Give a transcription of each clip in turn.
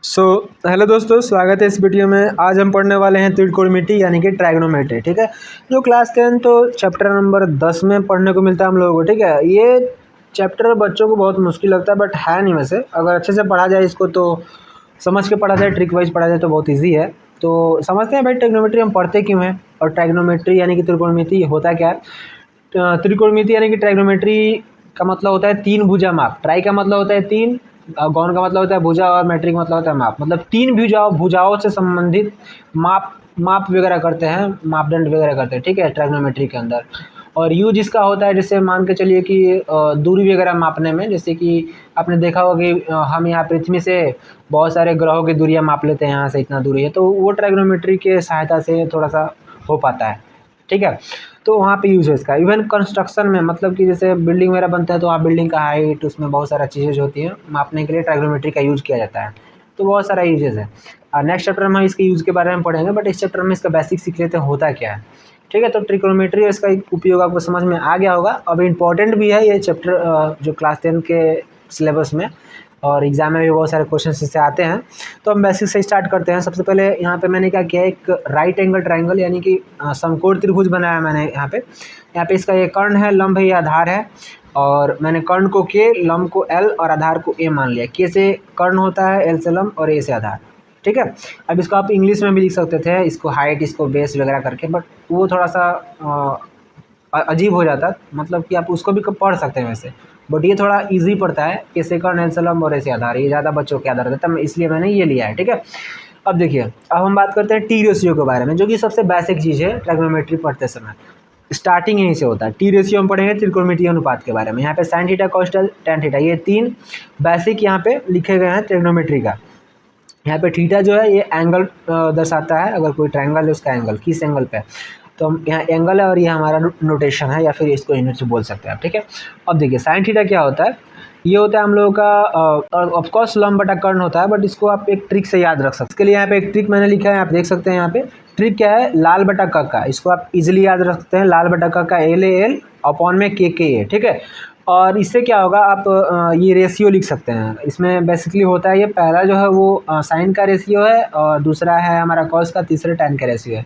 So hello दोस्तों, स्वागत है इस वीडियो में। आज हम पढ़ने वाले हैं त्रिकोणमिति यानी कि ट्रायगोनोमेट्री। ठीक है, जो क्लास 10 तो चैप्टर नंबर 10 में पढ़ने को मिलता है हम लोगों को। ठीक है, ये चैप्टर बच्चों को बहुत मुश्किल लगता है बट है नहीं। वैसे अगर अच्छे से पढ़ा जाए इसको तो समझ के पढ़ा जाए, ट्रिक वाइज पढ़ा जाए तो बहुत ईजी है। तो समझते हैं भाई ट्रिग्नोमेट्री हम पढ़ते क्यों हैं और ट्रायगोनोमेट्री यानी कि त्रिकोणमिति होता क्या है। त्रिकोणमिति यानी कि ट्रायगोनोमेट्री का मतलब होता है तीन भुजा माप। ट्राई का मतलब होता है तीन, गौन का मतलब होता है भुजा और मैट्रिक मतलब होता है माप। मतलब तीन भुजाओं से संबंधित माप वगैरह करते हैं, मापदंड वगैरह करते हैं। ठीक है, ट्रायगोनोमेट्री के अंदर। और यू जिसका होता है, जैसे मान के चलिए कि दूरी वगैरह मापने में, जैसे कि आपने देखा होगा कि हम यहाँ पृथ्वी से बहुत सारे ग्रहों की दूरियाँ माप लेते हैं, यहाँ से इतना दूरी है, तो वो ट्रायगोनोमेट्री के सहायता से थोड़ा सा हो पाता है। ठीक है, तो वहाँ पे यूज है इसका। इवन कंस्ट्रक्शन में, मतलब कि जैसे बिल्डिंग वगैरह बनता है तो वहाँ बिल्डिंग का हाइट, उसमें बहुत सारा चीज़ें होती हैं, मापने के लिए ट्रायगोनोमेट्री का यूज़ किया जाता है। तो बहुत सारा यूजेस है और नेक्स्ट चैप्टर में हम इसके यूज़ के बारे में पढ़ेंगे, बट इस चैप्टर में इसका बेसिक सीख लेते हैं होता क्या है। ठीक है, तो ट्रिकोनोमेट्री और इसका उपयोग आपको समझ में आ गया होगा। अब इम्पॉर्टेंट भी है ये चैप्टर, जो क्लास 10 के सिलेबस में और एग्जाम में भी बहुत सारे क्वेश्चन इससे आते हैं। तो हम बेसिक से स्टार्ट करते हैं। सबसे पहले यहाँ पे मैंने क्या किया, एक राइट एंगल ट्रायंगल यानी कि समकोण त्रिभुज बनाया मैंने। यहाँ पे इसका ये कर्ण है, लंब है, ये आधार है। और मैंने कर्ण को के, लंब को एल और आधार को ए मान लिया। के से कर्ण होता है, एल से लंब और ए से आधार। ठीक है, अब इसको आप इंग्लिश में भी लिख सकते थे, इसको हाइट, इसको बेस वगैरह करके, बट वो थोड़ा सा अजीब हो जाता। मतलब कि आप उसको भी पढ़ सकते हैं वैसे, बट ये थोड़ा इजी पड़ता है। कैसे कर्ण, एल से लंब और ऐसे आधार, ये ज़्यादा बच्चों के आधार रहता है, इसलिए मैंने ये लिया है। ठीक है, अब देखिए, अब हम बात करते हैं टी रेशियो के बारे में, जो कि सबसे बेसिक चीज़ है ट्रायगोनोमेट्री पढ़ते समय। स्टार्टिंग यहीं से होता है। टी रेशियो हम पढ़ेंगे त्रिकोणमितीय अनुपात के बारे में। यहाँ पे sine theta, cos tan theta, ये तीन बेसिक यहाँ पे लिखे गए हैं ट्रिग्नोमेट्री का। यहाँ पे थीटा जो है ये एंगल दर्शाता है, अगर कोई ट्रायंगल है उसका एंगल, किस एंगल पे। तो हम यहाँ एंगल है और ये हमारा नोटेशन है, या फिर इसको यूनिट से बोल सकते हैं आप। ठीक है, अब देखिए साइन थीटा क्या होता है। ये होता है हम लोगों का ऑफकोर्स लंब बटा कर्ण होता है, बट इसको आप एक ट्रिक से याद रख सकते हैं। इसके लिए यहाँ पे एक ट्रिक मैंने लिखा है, आप देख सकते हैं यहाँ पे। ट्रिक क्या है, लाल बटा क का, इसको आप इजीली याद रख सकते हैं। लाल बटा क का एल ए एल अपॉन में के ए। ठीक है, और इससे क्या होगा, आप ये रेशियो लिख सकते हैं। इसमें बेसिकली होता है, ये पहला जो है वो साइन का रेशियो है और दूसरा है हमारा कॉस का, तीसरा टैन का रेशियो है।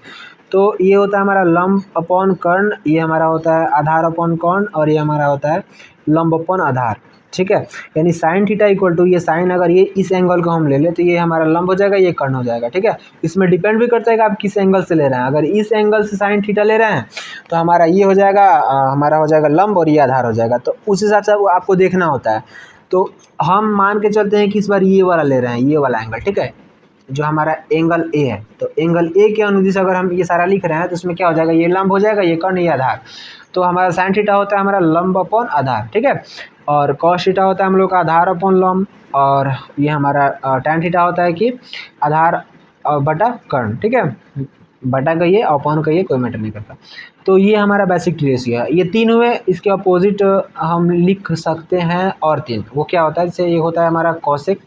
तो ये होता है हमारा लंब अपॉन कर्ण, ये हमारा होता है आधार अपॉन कर्ण, और ये हमारा होता है लंब अपॉन आधार। ठीक है, यानी साइन थीटा इक्वल टू, ये साइन अगर ये इस एंगल को हम ले लें तो ये हमारा लंब हो जाएगा, ये कर्ण हो जाएगा। ठीक है, इसमें डिपेंड भी करता है कि आप किस एंगल से ले रहे हैं। अगर इस एंगल से साइन थीटा ले रहे हैं तो हमारा ये हो जाएगा, हमारा हो जाएगा लंब और ये आधार हो जाएगा। तो उस हिसाब से आपको देखना होता है। तो हम मान के चलते हैं कि इस बार ये वाला ले रहे हैं, ये वाला एंगल। ठीक है, जो हमारा एंगल ए है, तो एंगल ए के अनुदिश अगर हम ये सारा लिख रहे हैं तो उसमें क्या हो जाएगा, ये लंब हो जाएगा, ये कर्ण, ये आधार। तो हमारा साइन थीटा होता है हमारा लंब अपॉन आधार। ठीक है, और कॉस थीटा होता है हम लोग का आधार अपॉन लंब, और ये हमारा टैन थीटा होता है कि आधार बटा कर्ण। ठीक है, बटा कहिए, अपॉन कहिए, कोई मैटर नहीं करता। तो ये हमारा बेसिक रेशियो है। ये तीन हुए, इसके अपोजिट हम लिख सकते हैं और तीन। वो क्या होता है, जैसे ये होता है हमारा कॉसेक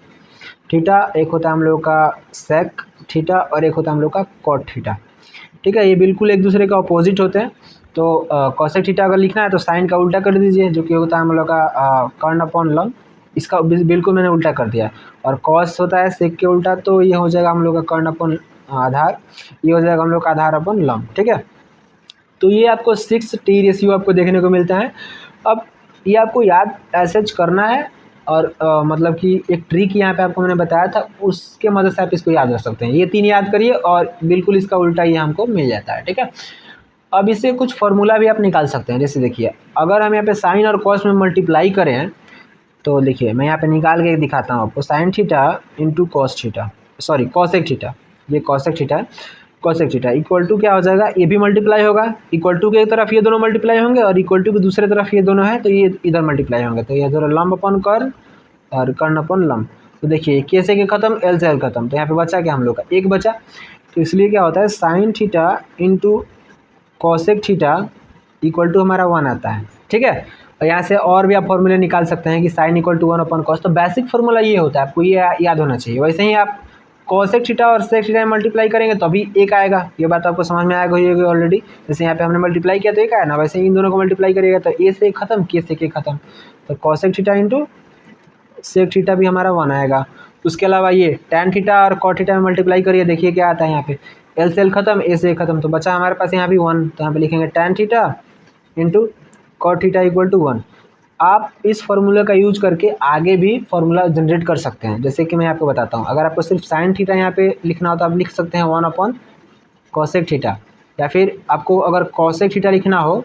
थीटा, एक होता है हम लोग का सेक थीटा, और एक होता है हम लोग का कॉट थीटा। ठीक है, ये बिल्कुल एक दूसरे का अपोजिट होते हैं। तो कॉसेक थीटा अगर लिखना है तो साइन का उल्टा कर दीजिए, जो कि होता है हम लोग का कर्ण अपॉन लंब, इसका बिल्कुल मैंने उल्टा कर दिया। और कॉस होता है सेक के उल्टा, तो ये हो जाएगा हम लोग का कर्ण अपॉन आधार, ये हो जाएगा हम लोग का आधार अपॉन लंब। ठीक है, तो ये आपको 6 टी रेशियो आपको देखने को मिलता है। अब ये आपको याद ऐसे करना है, और मतलब कि एक ट्रिक यहाँ पे आपको मैंने बताया था, उसके मदद से आप इसको याद रख सकते हैं। ये तीन याद करिए और बिल्कुल इसका उल्टा ये हमको मिल जाता है। ठीक है, अब इससे कुछ फार्मूला भी आप निकाल सकते हैं। जैसे देखिए, अगर हम यहाँ पे साइन और कॉस में मल्टीप्लाई करें तो देखिए मैं यहाँ पे निकाल के दिखाता हूँ आपको। Sign theta into cos theta, sorry cosec theta, ये कॉसेक थीटा है। कॉसेक थीटा इक्वल टू क्या हो जाएगा, ये भी मल्टीप्लाई होगा, इक्वल टू की एक तरफ ये दोनों मल्टीप्लाई होंगे और इक्वल टू की दूसरे तरफ ये दोनों है, तो ये इधर मल्टीप्लाई होंगे। तो ये दोनों लंब अपन कर्ण और कर्ण अपन लंब। तो देखिए के से के खत्म, एल से एल खत्म, तो यहाँ पे बचा क्या हम लोग का, एक बचा। तो इसलिए क्या होता है, sine theta into cosec theta equal to हमारा 1 आता है। ठीक है, और यहाँ से और भी आप फॉर्मूले निकाल सकते हैं कि sine equal to 1 upon cos. तो बेसिक फार्मूला ये होता है, आपको ये याद होना चाहिए। वैसे ही आप कॉसेक थीटा और सेक थीटा मल्टीप्लाई करेंगे तो अभी एक आएगा, ये बात आपको समझ में आएगा होगी ऑलरेडी। जैसे यहाँ पे हमने मल्टीप्लाई किया तो एक आया ना, वैसे इन दोनों को मल्टीप्लाई करिएगा तो ए से खत्म, के से के खत्म, तो cosec theta into sec theta भी हमारा 1 आएगा। उसके अलावा ये tan थीटा और cot थीटा में मल्टीप्लाई करिए, देखिए क्या आता है यहाँ पे, एल से एल खत्म, ए से ए खत्म, तो बचा हमारे पास यहाँ भी 1, तो यहाँ पे लिखेंगे tan theta into cot theta equal to 1। आप इस फॉर्मूले का यूज करके आगे भी फॉर्मूला जनरेट कर सकते हैं, जैसे कि मैं आपको बताता हूँ। अगर आपको सिर्फ साइन थीटा यहाँ पे लिखना हो तो आप लिख सकते हैं 1 कॉसेक थीटा, या फिर आपको अगर कॉसेक थीटा लिखना हो,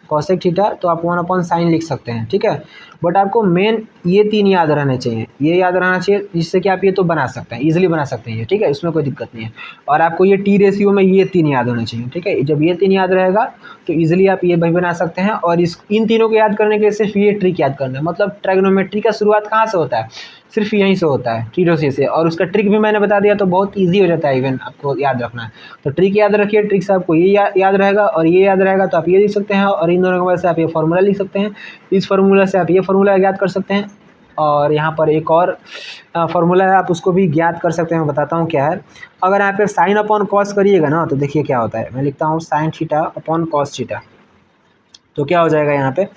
कॉसेक थीटा, तो आप 1 साइन लिख सकते हैं, ठीक है। बट आपको मेन ये 3 याद रहने चाहिए, ये याद रहना चाहिए, जिससे कि आप ये तो बना सकते हैं, इजीली बना सकते हैं ये, ठीक है, इसमें कोई दिक्कत नहीं है। और आपको ये टी रेशियो में ये 3 याद होने चाहिए, ठीक है। जब ये 3 याद रहेगा तो ईजिली आप ये भी बना सकते हैं। और इन तीनों को याद करने के लिए सिर्फ ये ट्रिक याद करना है, मतलब ट्रायगोनोमेट्री का शुरुआत कहाँ से होता है, सिर्फ यहीं से होता है, टीरोसी से। और उसका ट्रिक भी मैंने बता दिया, तो बहुत ईजी हो जाता है इवन आपको याद रखना है। तो ट्रिक याद रखिए, ट्रिक से आपको ये याद रहेगा और ये याद रहेगा, तो आप ये लिख सकते हैं, और इन दोनों की वजह से आप ये फार्मूला लिख सकते हैं, इस फार्मूला से आप ये फार्मूला याद कर सकते हैं। और यहाँ पर एक और फार्मूला है, आप उसको भी ज्ञात कर सकते हैं, मैं बताता हूँ क्या है। अगर यहाँ पे साइन अपॉन कॉस करिएगा ना, तो देखिए क्या होता है, मैं लिखता हूँ sign theta upon cos theta, तो क्या हो जाएगा यहाँ पे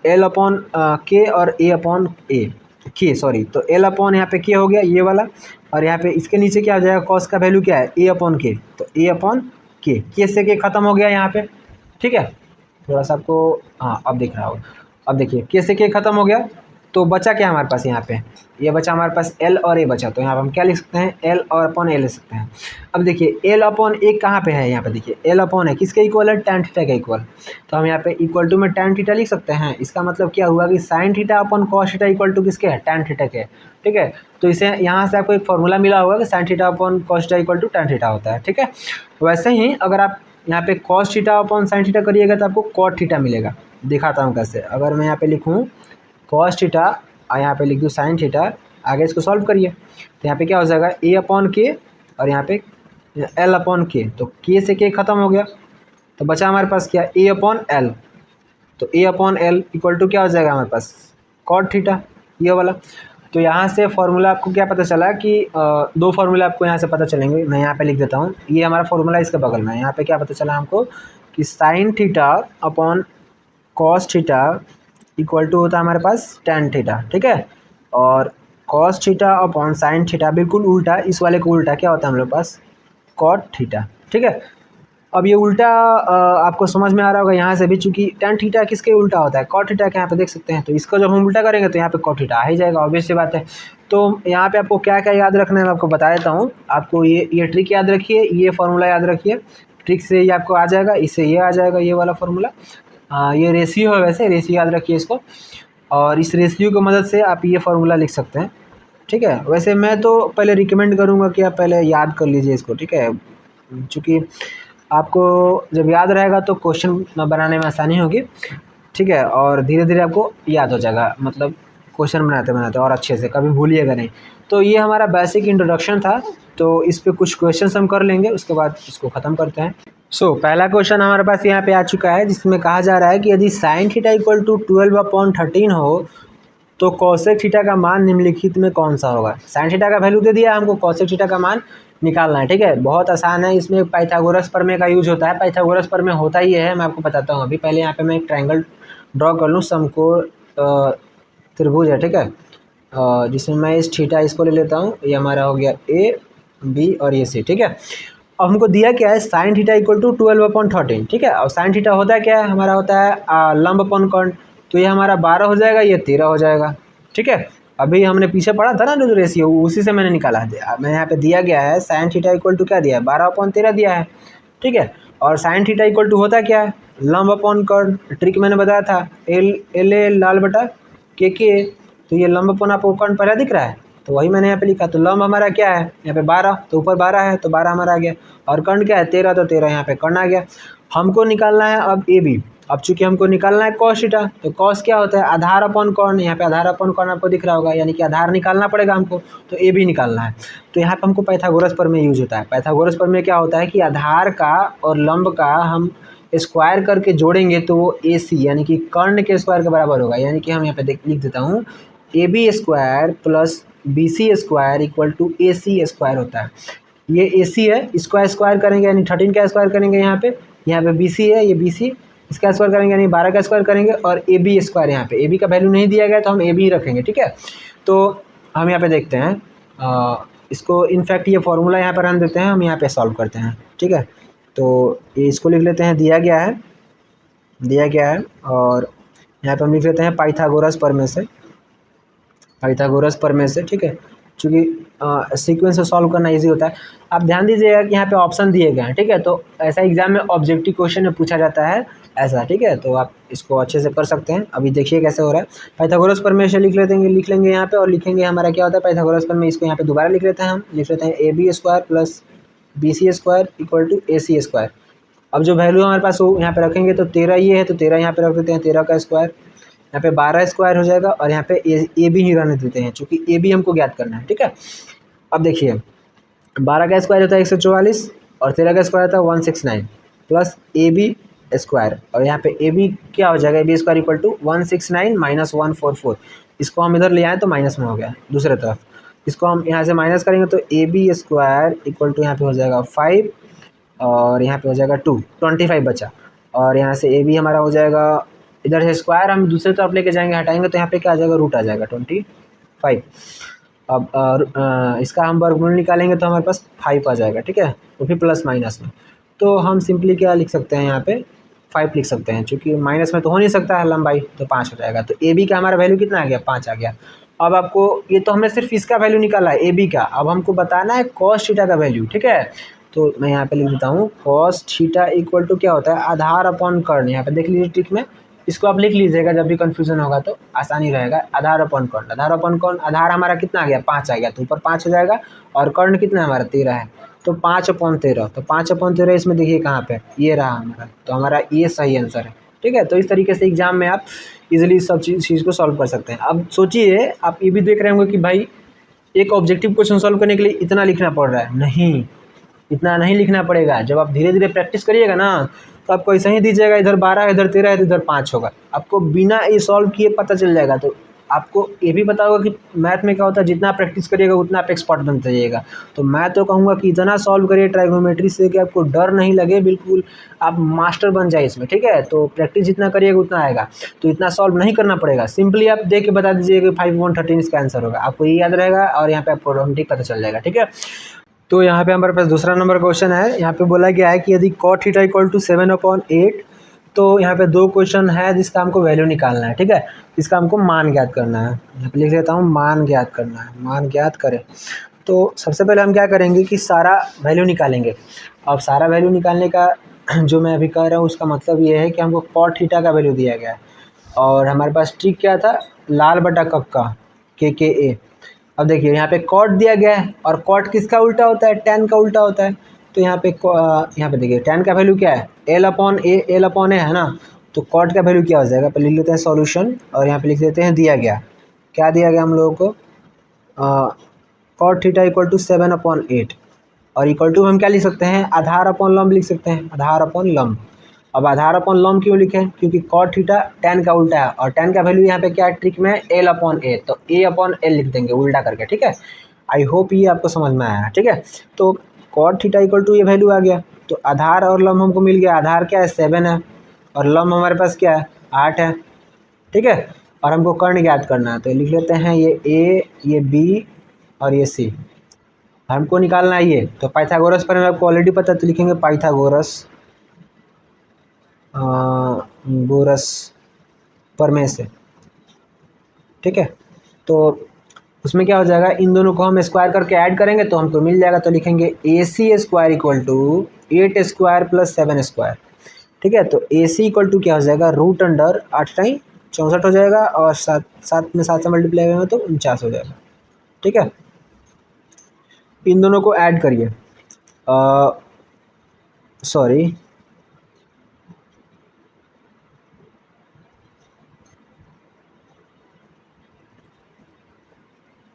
एल अपॉन के और ए अपॉन ए के, सॉरी, तो एल अपॉन यहाँ पे के हो गया ये वाला, और यहाँ पे इसके नीचे क्या हो जाएगा, कॉस का वैल्यू क्या है, ए अपॉन के, तो ए अपॉन के से के खत्म हो गया यहाँ पे, ठीक है। थोड़ा सा आपको हाँ अब दिख रहा होगा, अब देखिए के से के खत्म हो गया, तो बचा क्या हमारे पास, यहाँ पे ये बचा हमारे पास एल और ए बचा, तो यहाँ पर हम क्या लिख सकते हैं, एल और अपॉन ए लिख सकते हैं। अब देखिए एल अपॉन ए कहाँ पे है, यहाँ पे देखिए एल अपॉन है किसके इक्वल है, tan थीटा के इक्वल, तो हम यहाँ पे इक्वल टू में tan थीटा लिख सकते हैं। इसका मतलब क्या हुआ कि sine theta upon cos theta equal to किसके है, tan थीटा के, ठीक है। तो इसे यहाँ से आपको एक फॉर्मूला मिला होगा कि sine theta upon cos theta equal to tan theta होता है, ठीक है। वैसे ही अगर आप यहाँ पे cos theta upon sine theta करिएगा तो आपको कॉट थीटा मिलेगा। दिखाता हूँ कैसे, अगर मैं यहाँ पे लिखूँ कॉस थीटा और यहाँ पे लिख दूँ साइन थीटा, आगे इसको सॉल्व करिए, तो यहाँ पे क्या हो जाएगा, ए अपॉन के और यहाँ पे एल अपॉन के, तो के से के खत्म हो गया, तो बचा हमारे पास क्या, ए अपॉन एल, तो ए अपॉन एल इक्वल टू क्या हो जाएगा हमारे पास, कॉट थीटा, ये वाला। तो यहाँ से फॉर्मूला आपको क्या पता चला कि 2 फार्मूला आपको यहाँ से पता चलेंगे, मैं यहाँ पे लिख देता हूँ, ये हमारा फॉर्मूला इसके बगल में है। यहाँ पे क्या पता चला हमको कि sine theta upon cos theta equal to होता है हमारे पास tan थीटा, ठीक है। और cos theta upon sine theta बिल्कुल उल्टा, इस वाले को उल्टा क्या होता है हम लोग पास, कॉट थीटा, ठीक है। अब ये उल्टा आपको समझ में आ रहा होगा यहाँ से भी, चूंकि tan थीटा किसके उल्टा होता है, कॉट थीटा के, यहाँ पे देख सकते हैं। तो इसको जब हम उल्टा करेंगे तो यहाँ पे कॉट थीटा आ ही जाएगा, ऑब्वियस सी बात है। तो यहाँ पे आपको क्या क्या याद रखना है मैं आपको बता देता हूँ। आपको ये ट्रिक याद रखिए, ये फार्मूला याद रखिए, ट्रिक से ये आपको आ जाएगा, इससे ये आ जाएगा ये वाला फार्मूला। ये रेशियो है, वैसे रेशियो याद रखिए इसको, और इस रेशियो की मदद से आप ये फार्मूला लिख सकते हैं, ठीक है। वैसे मैं तो पहले रिकमेंड करूँगा कि आप पहले याद कर लीजिए इसको, ठीक है, क्योंकि आपको जब याद रहेगा तो क्वेश्चन बनाने में आसानी होगी, ठीक है, और धीरे धीरे आपको याद हो जाएगा, मतलब क्वेश्चन बनाते बनाते और अच्छे से, कभी भूलिएगा नहीं। तो ये हमारा बेसिक इंट्रोडक्शन था, तो इस पे कुछ क्वेश्चंस हम कर लेंगे, उसके बाद इसको ख़त्म करते हैं। पहला क्वेश्चन हमारे पास यहाँ पे आ चुका है, जिसमें कहा जा रहा है कि यदि साइन थीटा इक्वल टू 12/13 हो तो कॉसेक थीटा का मान निम्नलिखित में कौन सा होगा। साइन थीटा का वैल्यू दे दिया, हमको कॉसेक थीटा का मान निकालना है, ठीक है। बहुत आसान है, इसमें पाइथागोरस प्रमेय का यूज होता है। पाइथागोरस प्रमेय होता ही है, मैं आपको बताता हूँ। अभी पहले यहाँ पे मैं एक ट्रायंगल ड्रॉ कर लूँ, समकोण त्रिभुज है, ठीक है, जिसमें मैं इस थीटा इसको ले लेता हूँ, ये हमारा हो गया ए बी और ये सी, ठीक है। अब हमको दिया क्या है, साइन थीटा इक्वल टू 12/13, ठीक है। और साइन थीटा होता है क्या है, हमारा होता है लंब अपॉन कर्ण, तो ये हमारा 12 हो जाएगा, ये 13 हो जाएगा, ठीक है। अभी हमने पीछे पढ़ा था ना जो रेशियो, उसी से मैंने निकाला है। मैं यहाँ पे दिया गया है साइन थीटा इक्वल टू क्या दिया है, 12/13 दिया है, ठीक है। और साइन थीटा इक्वल टू होता क्या है, लंब अपॉन कर्ण, ट्रिक मैंने बताया था, एल लाल बटा के, तो ये लंब अपॉन आपको कर्ण पहले दिख रहा है, तो वही मैंने यहाँ पे लिखा। तो लंब हमारा क्या है, यहाँ पे 12, तो ऊपर 12 है, तो 12 हमारा आ गया, और कर्ण क्या है 13, तो 13 यहाँ पे कर्ण आ गया। हमको निकालना है अब ए बी। अब चूंकि हमको निकालना है कॉस थीटा, तो कॉस क्या होता है, आधार अपॉन कर्ण, यहाँ पे आधार अपॉन कर्ण आपको दिख रहा होगा, यानी कि आधार निकालना पड़ेगा हमको, तो ए बी निकालना है। तो यहाँ पे हमको पाइथागोरस प्रमेय यूज होता है। पाइथागोरस प्रमेय क्या होता है कि आधार का और लंब का हम स्क्वायर करके जोड़ेंगे तो वो ए सी यानी कि कर्ण के स्क्वायर के बराबर होगा। यानी कि हम यहाँ पे लिख देता हूँ, A B square plus B C square equal to A C square होता है। ये ए सी है, इसको स्क्वायर करेंगे यानी 13 का स्क्वायर करेंगे, यहाँ पे बी सी है, ये बी सी, इसका स्क्वायर करेंगे यानी 12 का स्क्वायर करेंगे, और ए बी स्क्वायर, यहाँ पे ए बी का वैल्यू नहीं दिया गया तो हम ए बी रखेंगे, ठीक है। तो हम यहाँ पे देखते हैं इसको इनफैक्ट ये फार्मूला यहाँ पर रन देते हैं, हम यहाँ पे सॉल्व करते हैं, ठीक है। तो ये इसको लिख लेते हैं, दिया गया है और यहाँ पे हम लिख लेते हैं पाइथागोरस प्रमेय से, ठीक है। चूँकि सीक्वेंस से सॉल्व करना इजी होता है। आप ध्यान दीजिएगा कि यहाँ पे ऑप्शन दिए गए हैं, ठीक है। तो ऐसा एग्जाम में ऑब्जेक्टिव क्वेश्चन में पूछा जाता है ऐसा, ठीक है। तो आप इसको अच्छे से कर सकते हैं। अभी देखिए कैसे हो रहा है। पाइथागोरस प्रमेय से लिख लेंगे यहाँ पे, और लिखेंगे हमारा क्या होता है पाइथागोरस प्रमेय। इसको यहाँ पे दोबारा लिख लेते हैं, हम लिख लेते हैं AB² plus BC² equal to AC²। अब जो वैल्यू हमारे पास वो यहाँ पे रखेंगे, तो 13 ये है तो 13 यहाँ पे रख देते हैं, 13 का स्क्वायर। यहाँ पे 12 स्क्वायर हो जाएगा, और यहाँ पे ए बी ही रहने देते हैं, चूँकि ए बी हमको ज्ञात करना है, ठीक है। अब देखिए 12 का स्क्वायर होता है 144, और 13 का स्क्वायर होता है 169 प्लस AB², और यहाँ पे AB क्या हो जाएगा, AB² इक्वल टू 169 माइनस 144। इसको हम इधर ले आए तो माइनस में हो गया दूसरे तरफ। इसको हम यहाँ से माइनस करेंगे तो AB² इक्वल टू यहाँ पे हो जाएगा 5, और यहाँ पे हो जाएगा 25 बचा, और यहाँ से AB हमारा हो जाएगा, इधर से स्क्वायर हम दूसरी तरफ लेके जाएंगे, हटाएंगे तो यहाँ पे क्या आ जाएगा, रूट आ जाएगा 25। अब इसका हम वर्गमूल निकालेंगे तो हमारे पास 5 आ जाएगा, ठीक है, वो भी प्लस माइनस में। तो हम सिंपली क्या लिख सकते हैं, यहाँ पे 5 लिख सकते हैं, क्योंकि माइनस में तो हो नहीं सकता है लंबाई, तो 5 हो जाएगा। तो AB का हमारा वैल्यू कितना आ गया, 5 आ गया। अब आपको ये तो हमने सिर्फ इसका वैल्यू निकाला है AB का, अब हमको बताना है कॉस थीटा का वैल्यू, ठीक है। तो मैं यहाँ पे लिख देता हूँ कॉस थीटा इक्वल टू क्या होता है, आधार अपॉन कर्ण। यहाँ पे देख लीजिए ट्रिक में, इसको आप लिख लीजिएगा, जब भी कंफ्यूजन होगा तो आसानी रहेगा। आधार अपॉन कर्ण, आधार हमारा कितना आ गया, 5 आ गया, तो ऊपर 5 हो जाएगा, और कर्ण कितना हमारा 13 है, तो 5/13। तो 5/13 इसमें देखिए कहाँ पे, ये रहा हमारा, तो हमारा ये सही आंसर है, ठीक है। तो इस तरीके से एग्जाम में आप इजीली सब चीज़ को सॉल्व कर सकते हैं। अब सोचिए, आप ये भी देख रहे होंगे कि भाई एक ऑब्जेक्टिव क्वेश्चन सॉल्व करने के लिए इतना लिखना पड़ रहा है, नहीं, इतना नहीं लिखना पड़ेगा। जब आप धीरे धीरे प्रैक्टिस करिएगा ना, तो आपको ऐसा ही दीजिएगा, इधर 12 इधर 13 है तो इधर 5 होगा, आपको बिना ये सॉल्व किए पता चल जाएगा। तो आपको ये भी पता होगा कि मैथ में क्या होता है, जितना प्रैक्टिस करिएगा उतना आप एक्सपर्ट बनते जाइएगा। तो मैं तो कहूँगा कि इतना सॉल्व करिए ट्राइगोनोमेट्री से कि आपको डर नहीं लगे, बिल्कुल आप मास्टर बन जाए इसमें, ठीक है। तो प्रैक्टिस जितना करिएगा उतना आएगा, तो इतना सॉल्व नहीं करना पड़ेगा, सिंपली आप देख के बता दीजिएगा कि 5/13 इसका आंसर होगा, आपको ये याद रहेगा, और यहाँ पे आपको ऑटोमेटिक पता चल जाएगा, ठीक है। तो यहाँ पे हमारे पास दूसरा नंबर क्वेश्चन है। यहाँ पे बोला गया है कि यदि cot थीटा इक्वल टू 7/8, तो यहाँ पे 2 क्वेश्चन है जिसका हमको वैल्यू निकालना है, ठीक है। इसका हमको मान ज्ञात करना है। यहाँ पे लिख लेता हूँ मान ज्ञात करना है, मान ज्ञात करें। तो सबसे पहले हम क्या करेंगे कि सारा वैल्यू निकालेंगे। अब सारा वैल्यू निकालने का जो मैं अभी कह रहा हूँ, उसका मतलब ये है कि हमको cot थीटा का वैल्यू दिया गया है, और हमारे पास ट्रिक क्या था, लाल बटा कक्का KKA। अब देखिए यहाँ पे कॉट दिया गया है, और कॉट किसका उल्टा होता है, tan का उल्टा होता है। तो यहाँ पे देखिए tan का वैल्यू क्या है, L/A है ना। तो कॉट का वैल्यू क्या हो जाएगा, पहले लिख लेते हैं सॉल्यूशन, और यहाँ पे लिख लेते हैं दिया गया, क्या दिया गया हम लोगों को, cot थीटा इक्वल टू 7/8, और इक्वल टू हम क्या लिख सकते हैं, आधार अपॉन लंब लिख सकते हैं, आधार अपॉन लंब। अब आधार अपॉन लंब क्यों लिखें, क्योंकि cot थीटा tan का उल्टा है, और tan का वैल्यू यहाँ पे क्या है ट्रिक में, L/A, तो A/L लिख देंगे उल्टा करके, ठीक है। आई होप ये आपको समझ में आया, ठीक है। तो cot थीटा इक्वल टू ये वैल्यू आ गया, तो आधार और लंब हमको मिल गया। आधार क्या है 7 है, और लंब हमारे पास क्या है 8 है, ठीक है। और हमको कर्ण ज्ञात करना है, तो लिख लेते हैं ये A, ये B और ये C हमको निकालना है ये। तो पाइथागोरस पर आपको ऑलरेडी पता है, तो लिखेंगे पाइथागोरस प्रमेय से, ठीक है। तो उसमें क्या हो जाएगा, इन दोनों को हम स्क्वायर करके ऐड करेंगे तो हमको मिल जाएगा। तो लिखेंगे AC² इक्वल टू 8² प्लस 7², ठीक है। तो AC इक्वल टू क्या हो जाएगा, √8 64 हो जाएगा, और 7 में 7 से मल्टीप्लाई करेंगे तो 49 हो जाएगा, ठीक है। इन दोनों को ऐड करिए, सॉरी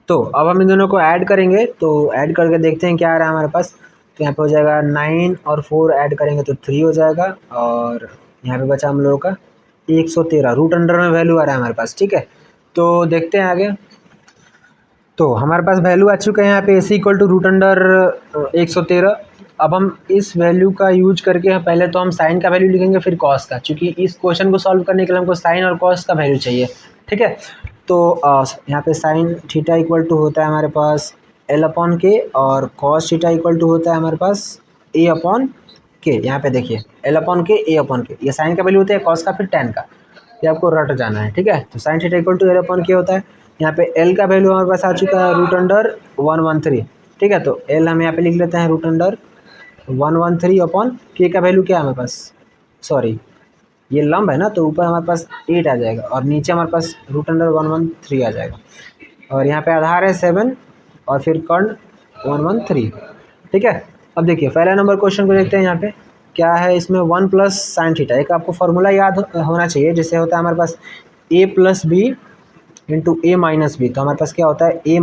तो अब हम इन दोनों को ऐड करेंगे, तो ऐड करके देखते हैं क्या आ रहा है हमारे पास। तो यहाँ पे हो जाएगा 9 और 4 ऐड करेंगे तो 3 हो जाएगा, और यहाँ पे बचा हम लोगों का 113, रूट अंडर में वैल्यू आ रहा है हमारे पास, ठीक है। तो देखते हैं आगे। तो हमारे पास वैल्यू आ चुका है यहाँ पे AC इक्वल टू √113। 113। अब हम इस वैल्यू का यूज करके पहले तो हम साइन का वैल्यू लिखेंगे, फिर कॉस का, क्योंकि इस क्वेश्चन को सॉल्व करने के लिए हमको साइन और कॉस का वैल्यू चाहिए, ठीक है। तो यहाँ पे साइन थीटा इक्वल टू होता है हमारे पास एल अपॉन के, और कॉस थीटा इक्वल टू होता है हमारे पास ए अपॉन के। यहाँ पे देखिए एल अपॉन के, ए अपॉन के, ये साइन का वैल्यू होता है कॉस का, फिर टेन का, ये आपको रट जाना है, ठीक है। तो sine theta equal to L upon K होता है। यहाँ पे एल का वैल्यू हमारे पास आ चुका है √113, ठीक है। तो एल हम यहाँ पे लिख लेते हैं √113 अपॉन के का वैल्यू क्या है हमारे पास, सॉरी ये लंब है ना, तो ऊपर हमारे पास 8 आ जाएगा और नीचे हमारे पास √113 आ जाएगा, और यहाँ पे आधार है 7 और फिर कर्ण 113, ठीक है। अब देखिए पहला नंबर क्वेश्चन को देखते हैं। यहाँ पे क्या है, इसमें 1 प्लस साइन थीटा, एक आपको फॉर्मूला याद होना चाहिए, जिससे होता है हमारे पास a plus B into A minus B. तो हमारे पास क्या होता है, A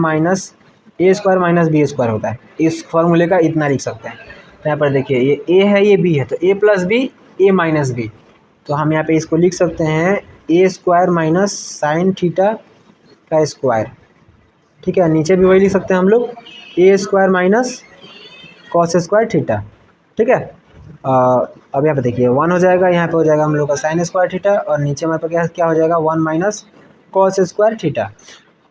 square minus B square होता है। इस फॉर्मूले का इतना लिख सकते हैं। तो यहाँ पर देखिए ये a है, ये b है, तो a plus B, A minus B, तो हम यहाँ पे इसको लिख सकते हैं A square minus sine theta का स्क्वायर, ठीक है। नीचे भी वही लिख सकते हैं हम लोग, A square minus cos square theta, ठीक है। अब यहाँ पे देखिए 1 हो जाएगा, यहाँ पे हो जाएगा हम लोग का साइन स्क्वायर थीटा, और नीचे हमारे पास क्या क्या हो जाएगा 1 माइनस कॉस स्क्वायर थीटा।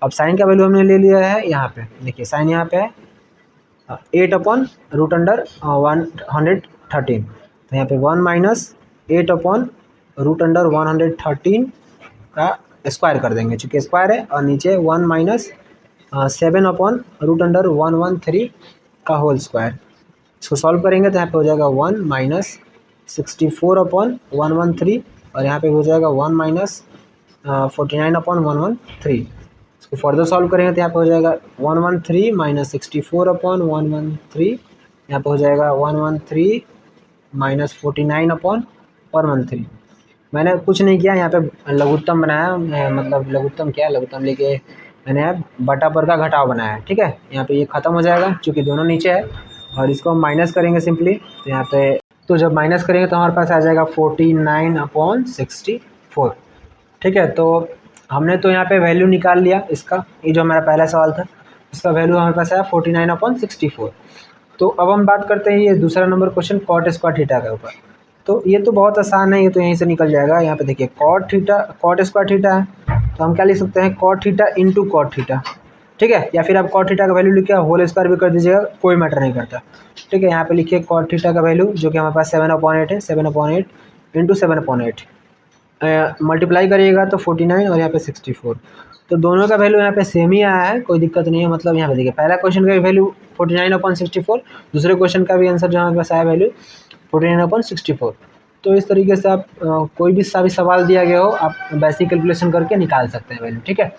अब साइन का वैल्यू हमने ले लिया है, यहाँ पे देखिए साइन यहाँ पे है 8 अपॉन √113, तो यहाँ पे 1 माइनस 8 अपॉन √113 का स्क्वायर कर देंगे, चूँकि स्क्वायर है, और नीचे 1 माइनस 7 अपॉन √113 का होल स्क्वायर। इसको सॉल्व करेंगे तो यहाँ पे हो जाएगा 1 माइनस 64 अपॉन 113, और यहाँ पे हो जाएगा 1 माइनस 49 अपॉन 113। इसको फर्दर सॉल्व करेंगे तो यहाँ पे हो जाएगा 113 माइनस 64 अपॉन 113, यहाँ पे हो जाएगा 113 माइनस 49 अपॉन 113। मैंने कुछ नहीं किया, यहाँ पे लघुत्तम बनाया, मतलब लघुत्तम क्या, लघुत्तम लेके मैंने बटा पर का घटाव बनाया है, ठीक है। यहाँ पे ये ख़त्म हो जाएगा क्योंकि दोनों नीचे है, और इसको हम माइनस करेंगे सिंपली, तो यहाँ पे तो जब माइनस करेंगे तो हमारे पास आ जाएगा 49 अपॉन 64, ठीक है। तो हमने तो यहाँ पे वैल्यू निकाल लिया इसका, ये जो हमारा पहला सवाल था इसका वैल्यू हमारे पास आया 49 अपॉन 64। तो अब हम बात करते हैं ये दूसरा number question cot square theta के ऊपर। तो ये तो बहुत आसान है, ये तो यहीं से निकल जाएगा। यहाँ पे देखिए कॉट स्क्वायर थीटा है, तो हम क्या लिख सकते हैं, cot theta into cot theta, ठीक है। या फिर आप कॉट थीटा का वैल्यू लिखिए, होल स्क्वायर भी कर दीजिएगा, कोई मैटर नहीं करता, ठीक है। यहाँ पे लिखिए कॉट थीटा का वैल्यू जो कि हमारे पास 7/8 है, 7/8 इंटू 7/8 मल्टीप्लाई करिएगा तो 49 और यहाँ पे 64। तो दोनों का वैल्यू यहाँ पे सेम ही आया है, कोई दिक्कत नहीं है। मतलब यहाँ पे देखिए पहला क्वेश्चन का भी वैल्यू 49/64, दूसरे क्वेश्चन का भी आंसर जो हमारे पास आया वैल्यू 49/64। तो इस तरीके से आप कोई भी सवाल दिया गया हो आप बेसिक कैलकुलेशन करके निकाल सकते हैं वैल्यू, ठीक है।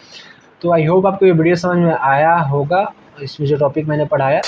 तो आई होप आपको ये वीडियो समझ में आया होगा, इसमें जो टॉपिक मैंने पढ़ाया।